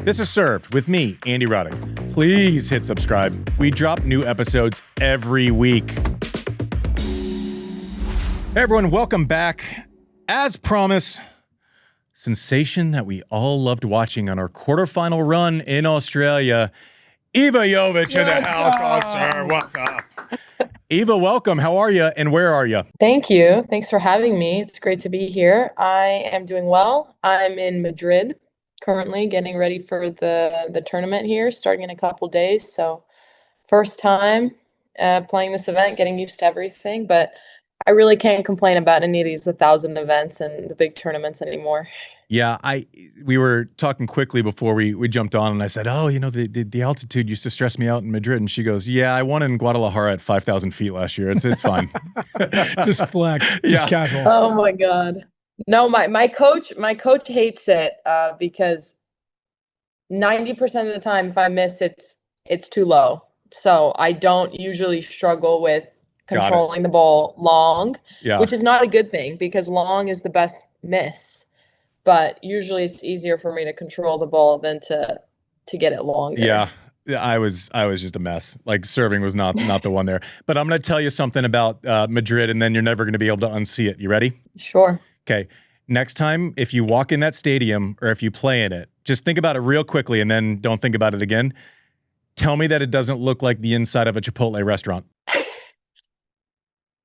This is Served with me, Andy Roddick. Please hit subscribe. We drop new episodes every week. Hey everyone, welcome back. As promised, sensation that we all loved watching on our quarterfinal run in Australia, Iva Jovic in the house. Oh, sir, what's up? Iva, welcome. How are you and where are you? Thank you. Thanks for having me. It's great to be here. I am doing well. I'm in Madrid currently, getting ready for the tournament here, starting in a couple days. So first time playing this event, getting used to everything, but I really can't complain about any of these 1,000 events and the big tournaments anymore. Yeah, we were talking quickly before we jumped on, and I said, oh, you know, the altitude used to stress me out in Madrid. And she goes, yeah, I won in Guadalajara at 5,000 feet last year. It's fine. Just flex, just casual. Oh my God. No, my coach hates it because 90% of the time, if I miss, it's too low. So I don't usually struggle with controlling the ball long, which is not a good thing because long is the best miss. But usually it's easier for me to control the ball than to get it longer. Yeah. I was just a mess. Like serving was not the one there. But I'm going to tell you something about Madrid, and then you're never going to be able to unsee it. You ready? Sure. Okay. Next time, if you walk in that stadium or if you play in it, just think about it real quickly and then don't think about it again. Tell me that it doesn't look like the inside of a Chipotle restaurant.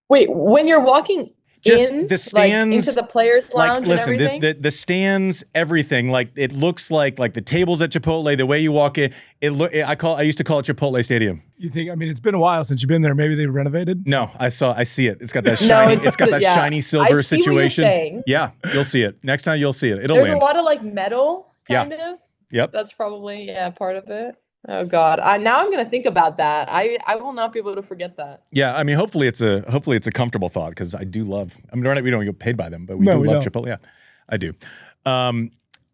Wait, when you're walking just in, the stands, like, into the players' lounge, listen, and everything? the stands, everything. Like it looks like the tables at Chipotle, the way you walk in. I used to call it Chipotle Stadium. You think? I mean, it's been a while since you've been there. Maybe they renovated. No, I see it. It's got that shiny. It's got that shiny silver situation. What you're saying. Yeah, you'll see it next time. You'll see it. It'll There's land. a lot of like metal, kind of. Yep. That's probably part of it. Oh God! Now I'm gonna think about that. I will not be able to forget that. Yeah, I mean, hopefully it's a comfortable thought because I do love. I mean, we don't get paid by them, but we do love Chipotle. Yeah, I do.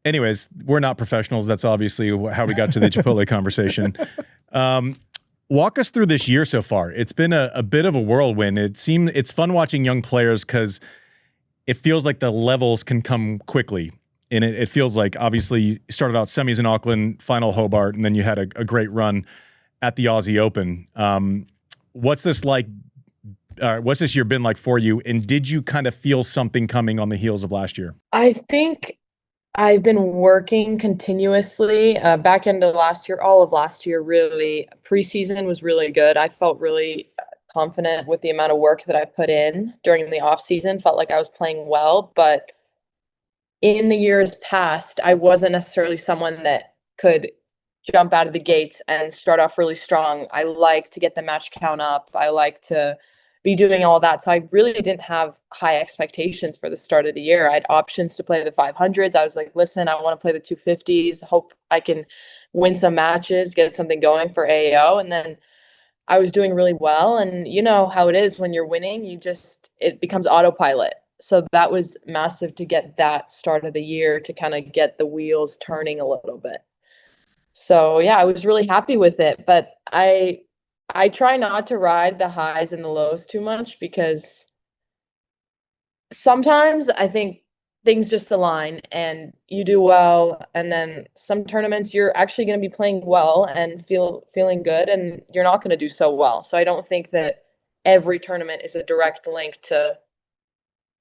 Anyways, we're not professionals. That's obviously how we got to the Chipotle conversation. Walk us through this year so far. It's been a bit of a whirlwind. It's fun watching young players because it feels like the levels can come quickly. And it feels like, obviously, you started out semis in Auckland, final Hobart, and then you had a great run at the Aussie Open. What's this like? What's this year been like for you? And did you kind of feel something coming on the heels of last year? I think I've been working continuously back into last year, all of last year, really. Preseason was really good. I felt really confident with the amount of work that I put in during the off season. Felt like I was playing well, but in the years past, I wasn't necessarily someone that could jump out of the gates and start off really strong. I like to get the match count up. I like to be doing all that. So I really didn't have high expectations for the start of the year. I had options to play the 500s. I was like, listen, I want to play the 250s. Hope I can win some matches, get something going for AAO. And then I was doing really well. And you know how it is when you're winning, it becomes autopilot. So that was massive to get that start of the year to kind of get the wheels turning a little bit. So yeah, I was really happy with it, but I try not to ride the highs and the lows too much because sometimes I think things just align and you do well, and then some tournaments you're actually going to be playing well and feeling good, and you're not going to do so well. So I don't think that every tournament is a direct link to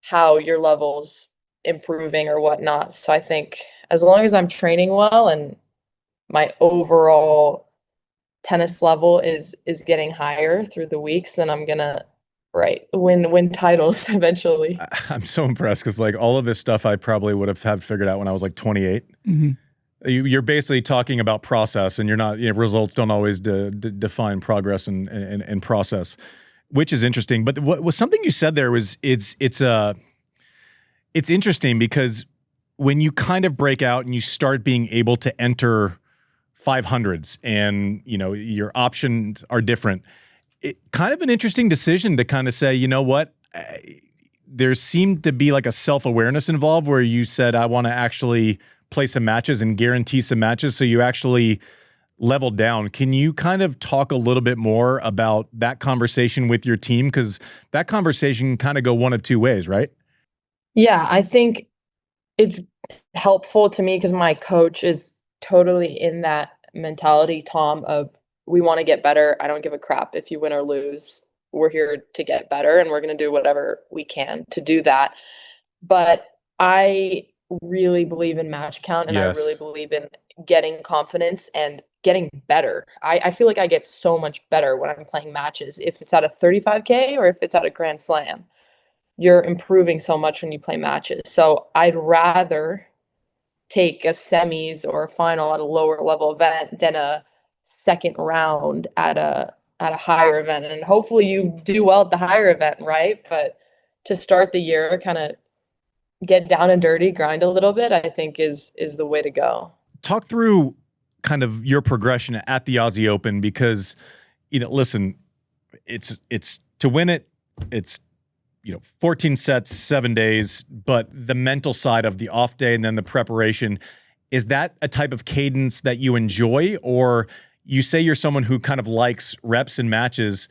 how your level's improving or whatnot. So I think as long as I'm training well and my overall tennis level is getting higher through the weeks, then I'm gonna win titles eventually. I'm so impressed because like all of this stuff I probably would have had figured out when I was like 28. Mm-hmm. You're basically talking about process, and you're not. Results don't always define progress and process, which is interesting. But what was something you said there was it's interesting because when you kind of break out and you start being able to enter 500s and your options are different, kind of an interesting decision to kind of say, you know what, there seemed to be like a self-awareness involved where you said, I want to actually play some matches and guarantee some matches. So you actually leveled down. Can you kind of talk a little bit more about that conversation with your team? Because that conversation can kind of go one of two ways, right? Yeah, I think it's helpful to me because my coach is totally in that mentality, Tom, of we want to get better. I don't give a crap if you win or lose. We're here to get better, and we're going to do whatever we can to do that. But I really believe in match count, and I really believe in getting confidence and getting better. I feel like I get so much better when I'm playing matches. If it's at a 35K or if it's at a Grand Slam, you're improving so much when you play matches. So I'd rather take a semis or a final at a lower level event than a second round at a higher event. And hopefully you do well at the higher event, right? But to start the year, kind of get down and dirty, grind a little bit, I think is the way to go. Talk through kind of your progression at the Aussie Open, because, listen, it's to win it, it's, 14 sets, 7 days, but the mental side of the off day and then the preparation, is that a type of cadence that you enjoy? Or you say you're someone who kind of likes reps and matches.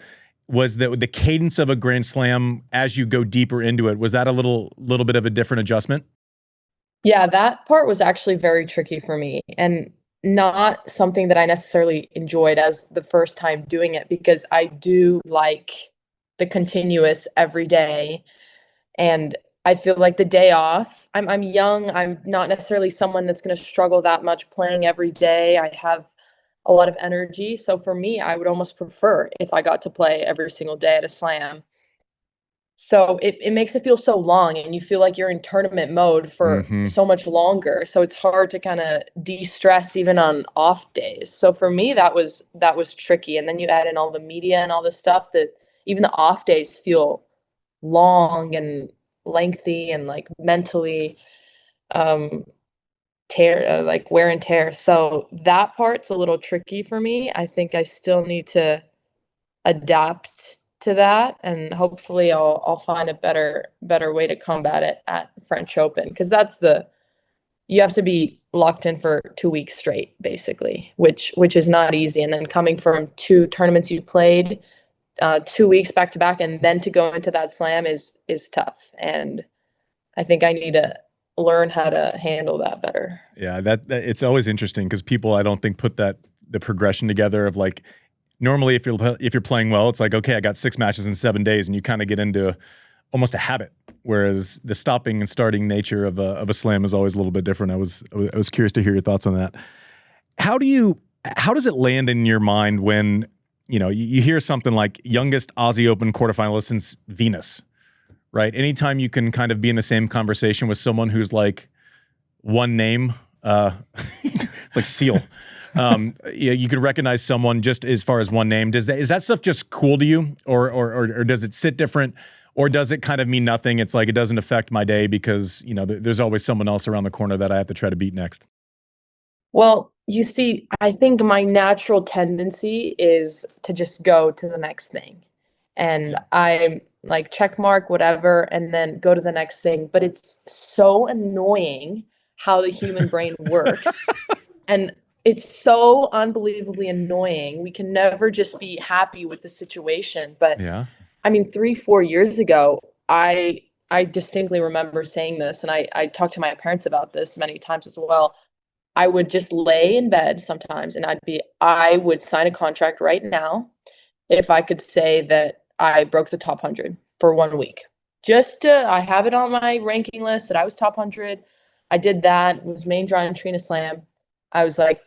Was the cadence of a Grand Slam as you go deeper into it, was that a little bit of a different adjustment? Yeah, that part was actually very tricky for me, and not something that I necessarily enjoyed as the first time doing it, because I do like the continuous every day. And I feel like the day off, I'm young. I'm not necessarily someone that's going to struggle that much playing every day. I have a lot of energy. So for me, I would almost prefer if I got to play every single day at a slam. So it makes it feel so long, and you feel like you're in tournament mode for so much longer. So it's hard to kind of de-stress even on off days. So for me, that was tricky. And then you add in all the media and all this stuff that even the off days feel long and lengthy and like mentally like wear and tear. So that part's a little tricky for me. I think I still need to adapt to that, and hopefully I'll find a better way to combat it at French Open, because you have to be locked in for 2 weeks straight, basically, which is not easy. And then coming from 2 tournaments you played 2 weeks back to back, and then to go into that slam is tough. And I think I need to learn how to handle that better. Yeah, that it's always interesting, because people, I don't think, put the progression together of like, normally if you're playing well, it's like, okay, I got 6 matches in 7 days, and you kind of get into almost a habit. Whereas the stopping and starting nature of a slam is always a little bit different. I was curious to hear your thoughts on that. How does it land in your mind when you hear something like youngest Aussie Open quarterfinalist since Venus, right? Anytime you can kind of be in the same conversation with someone who's like one name, it's like Seal. You could recognize someone just as far as one name. Is that stuff just cool to you, or does it sit different, or does it kind of mean nothing? It's like it doesn't affect my day because there's always someone else around the corner that I have to try to beat next. Well, you see, I think my natural tendency is to just go to the next thing, and I'm like check mark whatever, and then go to the next thing. But it's so annoying how the human brain works, and it's so unbelievably annoying. We can never just be happy with the situation. But yeah, I mean, 3-4 years ago, I distinctly remember saying this, and I talked to my parents about this many times as well. I would just lay in bed sometimes, and I would sign a contract right now if I could say that I broke the top 100 for 1 week. I have it on my ranking list that I was top 100. I did that. It was main draw and Trina Slam. I was like,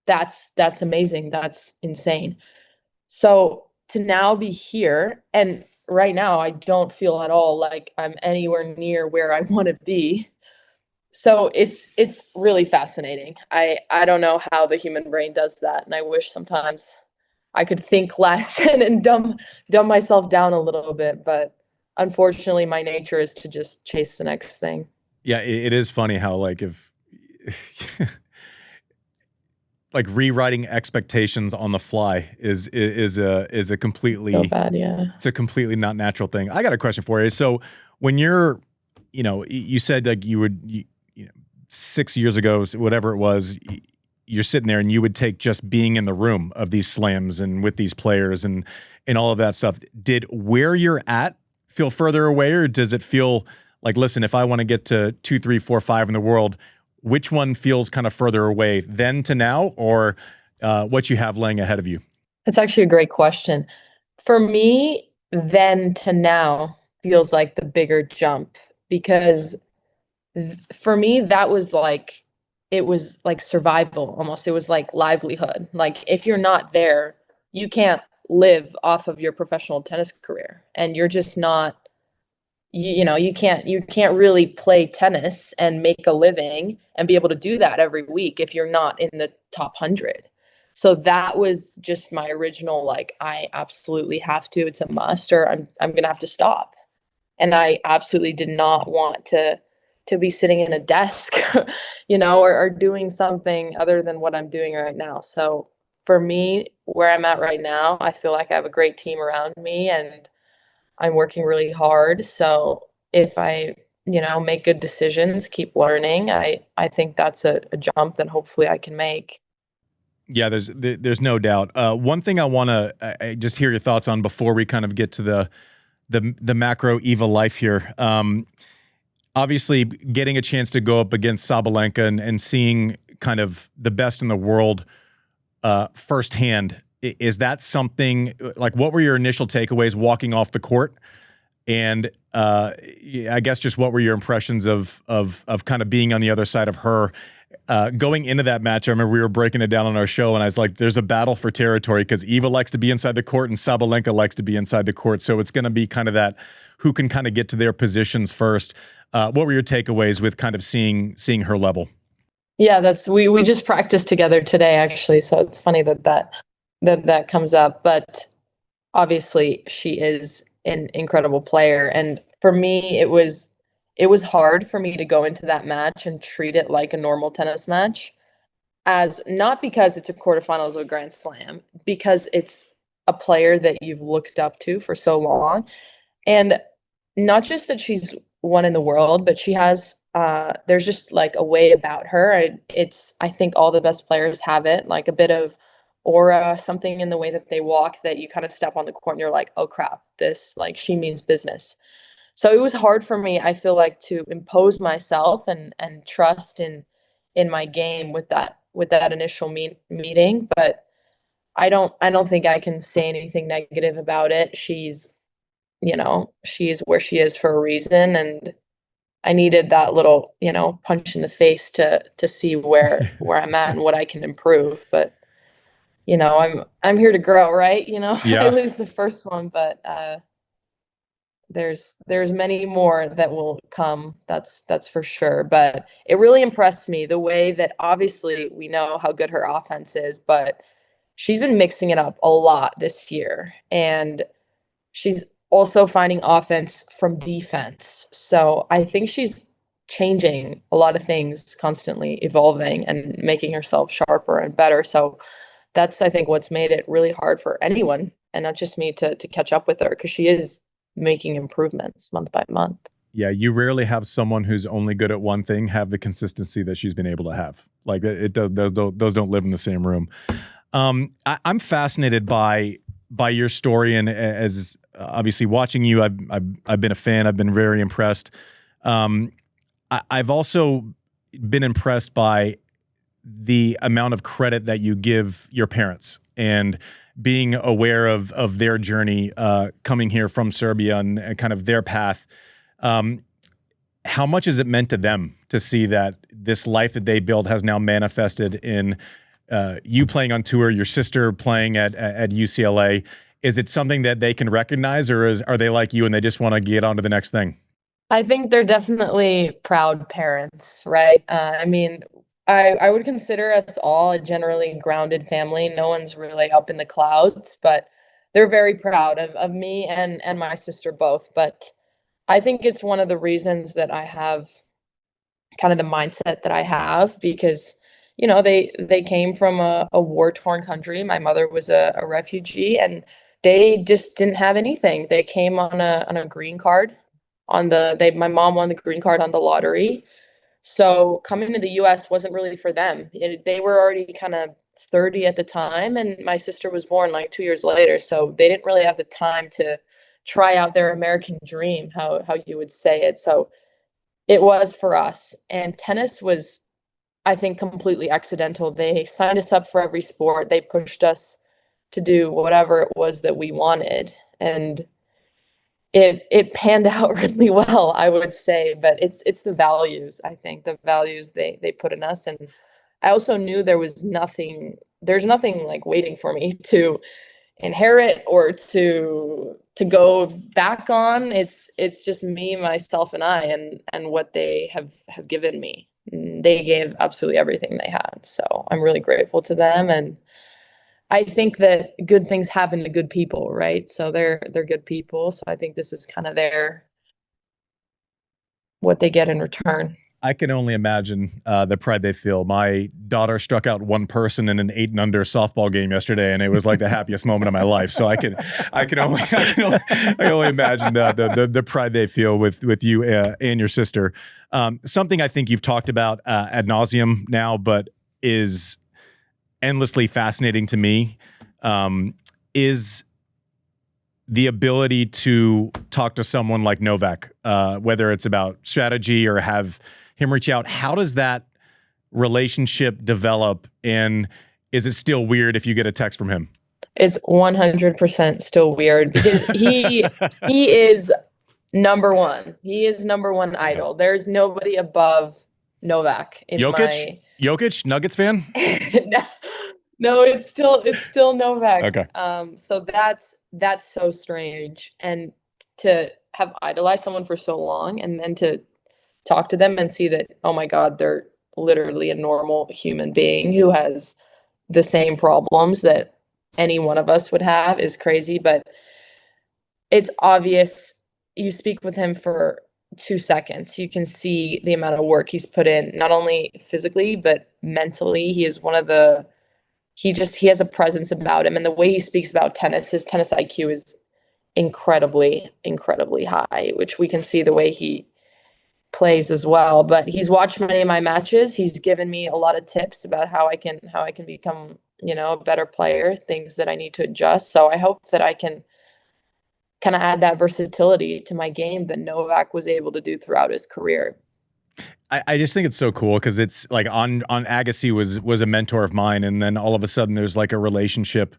that's amazing. That's insane. So to now be here, and right now I don't feel at all like I'm anywhere near where I want to be. So it's really fascinating. I don't know how the human brain does that, and I wish sometimes I could think less and dumb myself down a little bit, but unfortunately my nature is to just chase the next thing. Yeah, it is funny how like if like rewriting expectations on the fly is a completely so bad, yeah. It's a completely not natural thing. I got a question for you. So when you're, you said like you would 6 years ago, whatever it was, you're sitting there and you would take just being in the room of these slams and with these players and all of that stuff. Did where you're at feel further away, or does it feel like, listen, if I want to get to 2, 3, 4, 5 in the world, which one feels kind of further away then to now, or what you have laying ahead of you? It's actually a great question. For me, then to now feels like the bigger jump, because for me, that was like, it was like survival almost. It was like livelihood. Like if you're not there, you can't live off of your professional tennis career, and you're just not, you know, you can't really play tennis and make a living and be able to do that every week if you're not in the top 100. So that was just my original, like, I absolutely have to, it's a must, or I'm gonna have to stop. And I absolutely did not want to be sitting in a desk, you know, or doing something other than what I'm doing right now. So for me, where I'm at right now, I feel like I have a great team around me, and I'm working really hard. So if I, you know, make good decisions, keep learning, I think that's a jump that hopefully I can make. Yeah, there's no doubt. One thing I want to just hear your thoughts on before we kind of get to the macro Iva life here. Obviously, getting a chance to go up against Sabalenka and seeing kind of the best in the world firsthand, is that something, like, what were your initial takeaways walking off the court? And I guess just what were your impressions of kind of being on the other side of her? Going into that match, I remember we were breaking it down on our show, and I was like, there's a battle for territory because Iva likes to be inside the court and Sabalenka likes to be inside the court. So it's going to be kind of that, who can kind of get to their positions first. What were your takeaways with kind of seeing her level? Yeah, we just practiced together today, actually. So it's funny that comes up. But obviously, she is an incredible player, and for me, it was hard for me to go into that match and treat it like a normal tennis match, as not because it's a quarterfinals of a Grand Slam, because it's a player that you've looked up to for so long. And not just that she's one in the world, but she has there's just like a way about her. I think all the best players have it, like a bit of aura, something in the way that they walk, that you kind of step on the court and you're like, oh crap, this, like, she means business. So it was hard for me, I feel like, to impose myself and trust in my game with that initial meeting. But I don't think I can say anything negative about it. She's where she is for a reason, and I needed that little, punch in the face to see where I'm at and what I can improve. But I'm here to grow, right? I Yeah. lose the first one, but there's many more that will come. That's for sure. But it really impressed me the way that, obviously, we know how good her offense is, but she's been mixing it up a lot this year, and she's also finding offense from defense. So I think she's changing a lot of things, constantly evolving and making herself sharper and better. So that's, I think, what's made it really hard for anyone, and not just me, to catch up with her, because she is making improvements month by month. Yeah, you rarely have someone who's only good at one thing have the consistency that she's been able to have. Like, those don't live in the same room. I'm fascinated by your story, and as obviously watching you, I've been a fan. I've been very impressed. I've also been impressed by the amount of credit that you give your parents, and being aware of their journey coming here from Serbia and kind of their path. How much has it meant to them to see that this life that they built has now manifested in you playing on tour, your sister playing at UCLA? Is it something that they can recognize, or are they like you and they just want to get on to the next thing? I think they're definitely proud parents, right? I would consider us all a generally grounded family. No one's really up in the clouds, but they're very proud of me and my sister both. But I think it's one of the reasons that I have kind of the mindset that I have, because they came from a war-torn country. My mother was a refugee, and they just didn't have anything. They came on a green card. My mom won the green card on the lottery. So coming to the US wasn't really for them. They were already kind of 30 at the time, and my sister was born like 2 years later. So they didn't really have the time to try out their American dream, how you would say it. So it was for us. And tennis was I think, completely accidental. They signed us up for every sport. They pushed us to do whatever it was that we wanted. And it panned out really well, I would say. But it's the values, I think, the values they put in us. And I also knew there's nothing like waiting for me to inherit or to go back on. It's just me, myself, and I, and what they have given me. They gave absolutely everything they had. So I'm really grateful to them. And I think that good things happen to good people, right? So they're good people. So I think this is kind of what they get in return. I can only imagine the pride they feel. My daughter struck out one person in an 8-under softball game yesterday, and it was like the happiest moment of my life. So I can only imagine the pride they feel with you and your sister. Something I think you've talked about ad nauseum now, but is endlessly fascinating to me, is the ability to talk to someone like Novak, whether it's about strategy or have him reach out. How does that relationship develop? And is it still weird if you get a text from him? It's 100% still weird because he is number one. He is number one idol. There's nobody above Novak. Jokic, Nuggets fan? No, it's still Novak. Okay. So that's so strange. And to have idolized someone for so long and then to talk to them and see that, oh my God, they're literally a normal human being who has the same problems that any one of us would have is crazy. But it's obvious. You speak with him for 2 seconds, you can see the amount of work he's put in, not only physically, but mentally. He is he has a presence about him. And the way he speaks about tennis, his tennis IQ is incredibly, incredibly high, which we can see the way he plays as well. But he's watched many of my matches. He's given me a lot of tips about how I can become, a better player, things that I need to adjust. So I hope that I can kind of add that versatility to my game that Novak was able to do throughout his career. I just think it's so cool because it's like on Agassi was a mentor of mine, and then all of a sudden there's like a relationship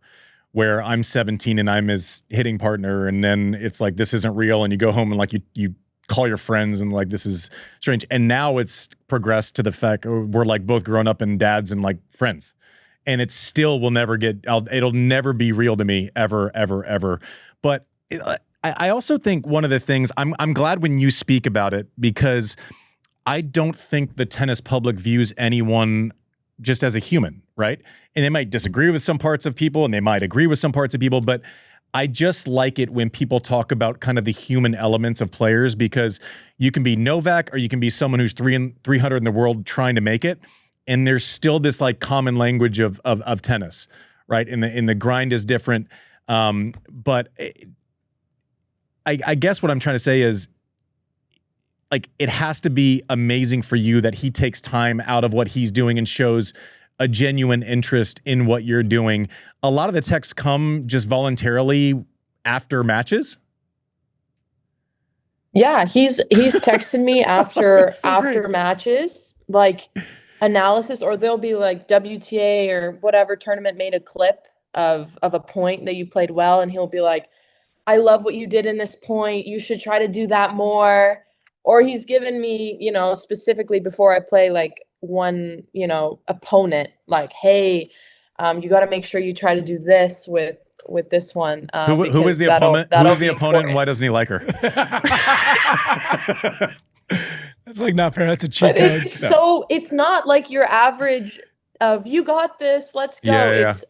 where I'm 17 and I'm his hitting partner, and then it's like this isn't real, and you go home and like you call your friends and like this is strange, and now it's progressed to the fact we're like both grown up and dads and like friends, and it still will never it'll never be real to me ever, ever, ever. But I also think one of the things I'm glad when you speak about it, because I don't think the tennis public views anyone just as a human, right? And they might disagree with some parts of people and they might agree with some parts of people, but I just like it when people talk about kind of the human elements of players, because you can be Novak or you can be someone who's 300 in the world trying to make it, and there's still this like common language of tennis, right? And the grind is different, but I guess what I'm trying to say is, like, it has to be amazing for you that he takes time out of what he's doing and shows a genuine interest in what you're doing. A lot of the texts come just voluntarily after matches. Yeah, he's texted me after matches, like analysis, or there'll be like WTA or whatever tournament made a clip of a point that you played well, and he'll be like, I love what you did in this point. You should try to do that more. Or he's given me, specifically before I play like one, opponent, like, hey, you got to make sure you try to do this with this one. Who is the opponent? Who is the opponent, and why doesn't he like her? That's like not fair. That's a cheat code. So it's not like your average of you got this, let's go. Yeah. It's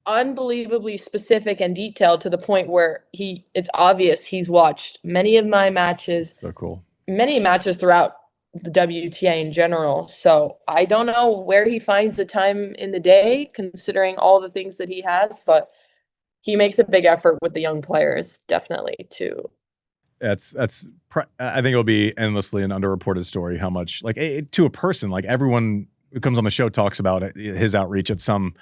unbelievably specific and detailed to the point where it's obvious he's watched many of my matches. So cool. Many matches throughout the WTA in general. So I don't know where he finds the time in the day, considering all the things that he has, but he makes a big effort with the young players, definitely, too. I think it'll be endlessly an underreported story how much, like, to a person, like everyone who comes on the show talks about it, his outreach at some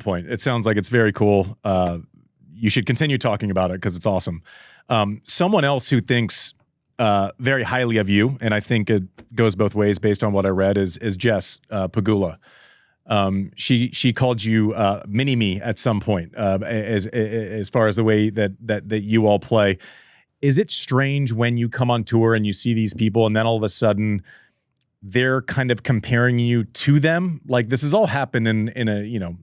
point. It sounds like it's very cool. You should continue talking about it because it's awesome. Someone else who thinks very highly of you, and I think it goes both ways based on what I read, is Jess Pegula. She called you mini-me at some point as far as the way that you all play. Is it strange when you come on tour and you see these people and then all of a sudden they're kind of comparing you to them? Like, this has all happened in a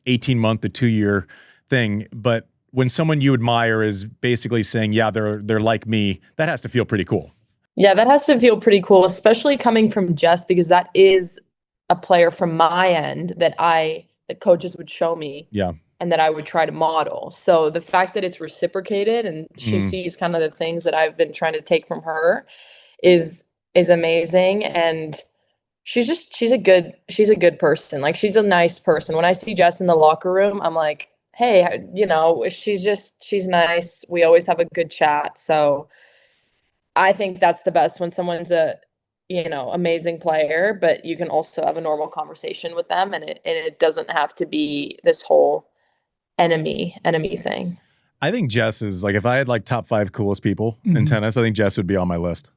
18-month to 2-year thing, but when someone you admire is basically saying, yeah, they're like me, that has to feel pretty cool. Yeah, that has to feel pretty cool, especially coming from Jess, because that is a player from my end that coaches would show me. Yeah. And that I would try to model. So the fact that it's reciprocated and she sees kind of the things that I've been trying to take from her is amazing. And she's a good person. Like, she's a nice person. When I see Jess in the locker room, I'm like, hey, she's nice. We always have a good chat. So I think that's the best, when someone's a amazing player, but you can also have a normal conversation with them, and it doesn't have to be this whole enemy thing. I think Jess is, like, if I had like top 5 coolest people in tennis, I think Jess would be on my list.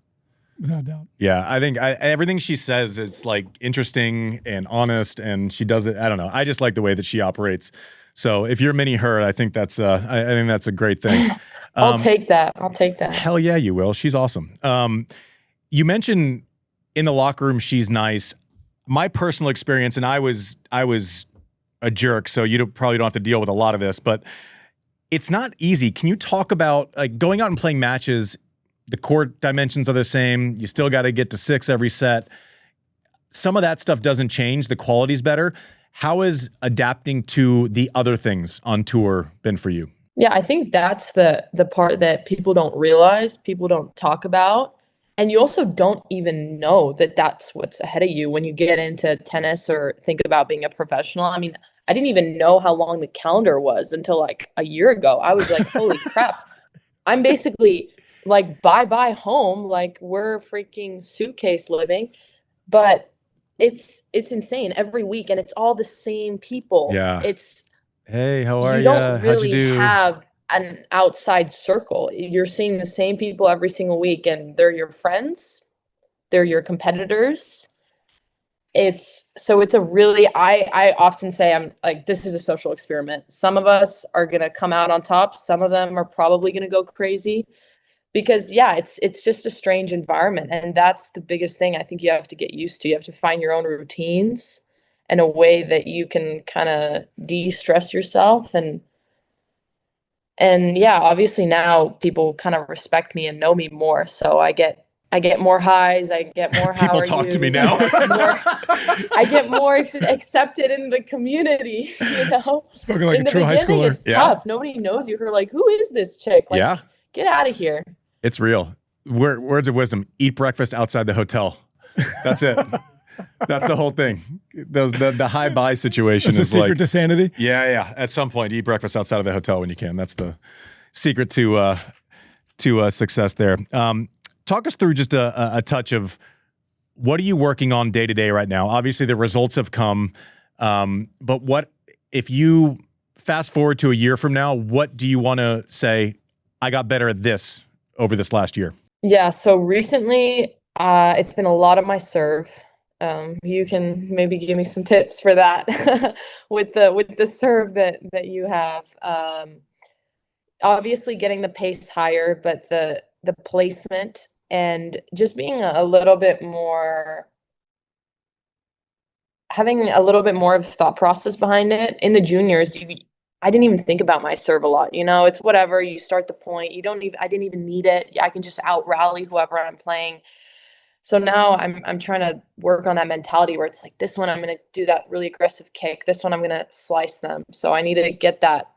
Without doubt. Yeah, I think everything she says is like interesting and honest, and she does it. I don't know. I just like the way that she operates. So if you're mini her, I think that's a great thing. I'll take that. Hell yeah, you will. She's awesome. You mentioned in the locker room she's nice. My personal experience, and I was a jerk, so you probably don't have to deal with a lot of this, but it's not easy. Can you talk about, like, going out and playing matches? The court dimensions are the same. You still got to get to 6 every set. Some of that stuff doesn't change. The quality's better. How has adapting to the other things on tour been for you? Yeah, I think that's the part that people don't realize, people don't talk about. And you also don't even know that that's what's ahead of you when you get into tennis or think about being a professional. I mean, I didn't even know how long the calendar was until like a year ago. I was like, holy crap. I'm basically like, bye home. Like, we're freaking suitcase living. But it's insane every week, and it's all the same people. Yeah. Hey, how are you? You don't really How'd you do? have an outside circle. You're seeing the same people every single week, and they're your friends, they're your competitors. I often say, I'm like, this is a social experiment. Some of us are going to come out on top. Some of them are probably going to go crazy, because it's just a strange environment. And that's the biggest thing I think you have to get used to. You have to find your own routines and a way that you can kind of de-stress yourself. And yeah, obviously now people kind of respect me and know me more. So I get more highs. I get more people talk to me now. I get more accepted in the community. Spoken like in a true high schooler. It's tough. Nobody knows you. You're like, who is this chick? Like, yeah, get out of here. It's real. Words of wisdom: eat breakfast outside the hotel. That's it. That's the whole thing. The high buy situation is the secret like, to sanity. Yeah. At some point, eat breakfast outside of the hotel when you can. That's the secret to success there. Talk us through just a touch of what are you working on day to day right now? Obviously, the results have come, but what if you fast forward to a year from now? What do you want to say? I got better at this over this last year. Yeah. So recently, it's been a lot of my serve. You can maybe give me some tips for that with the serve that you have. Obviously getting the pace higher, but the placement and just being a little bit more, having a little bit more of thought process behind it. In the juniors, I didn't even think about my serve a lot. It's whatever, you start the point. I didn't even need it. I can just out rally whoever I'm playing. So now I'm trying to work on that mentality where it's like, this one, I'm going to do that really aggressive kick. This one, I'm going to slice them. So I need to get that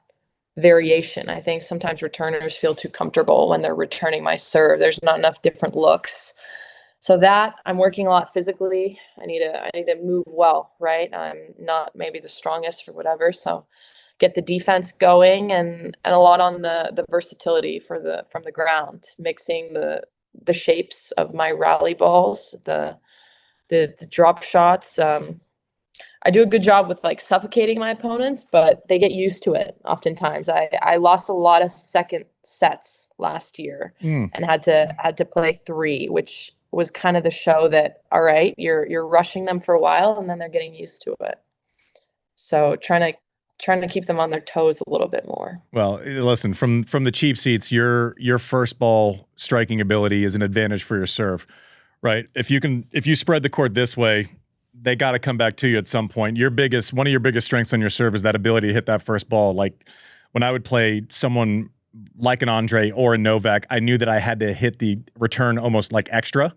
variation. I think sometimes returners feel too comfortable when they're returning my serve. There's not enough different looks. So that I'm working a lot physically. I need to move well, right? I'm not maybe the strongest or whatever. So get the defense going and a lot on the versatility from the ground, mixing the shapes of my rally balls, the drop shots. I do a good job with like suffocating my opponents, but they get used to it oftentimes. I lost a lot of second sets last year and had to play 3, which was kind of the show that, all right, you're rushing them for a while and then they're getting used to it. So trying to keep them on their toes a little bit more. Well, listen, from the cheap seats, your first ball striking ability is an advantage for your serve, right? If you spread the court this way, they got to come back to you at some point. One of your biggest strengths on your serve is that ability to hit that first ball. Like when I would play someone like an Andre or a Novak, I knew that I had to hit the return almost like extra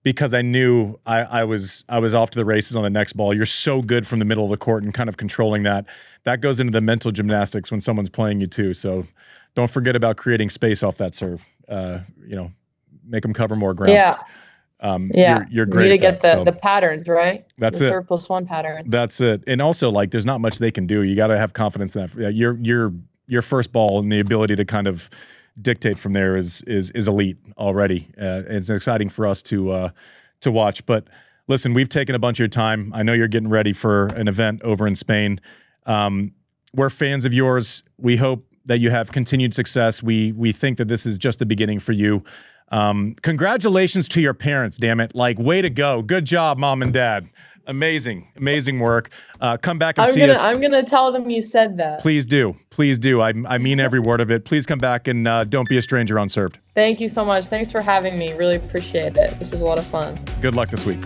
because I knew I was off to the races on the next ball. You're so good from the middle of the court and kind of controlling that. That goes into the mental gymnastics when someone's playing you too. So don't forget about creating space off that serve. Make them cover more ground. Yeah. You're great. You need to at get that, the patterns, right? That's the it. Serve +1 patterns. That's it. And also, like, there's not much they can do. You got to have confidence in that. Your first ball and the ability to kind of dictate from there is elite already. It's exciting for us to watch. But listen, we've taken a bunch of your time. I know you're getting ready for an event over in Spain. We're fans of yours. We hope that you have continued success. We think that this is just the beginning for you. Congratulations to your parents, damn it. Like, way to go. Good job, Mom and Dad. Amazing work. Come back and see us. I'm going to tell them you said that. Please do. I mean every word of it. Please come back and don't be a stranger on Served. Thank you so much. Thanks for having me. Really appreciate it. This is a lot of fun. Good luck this week.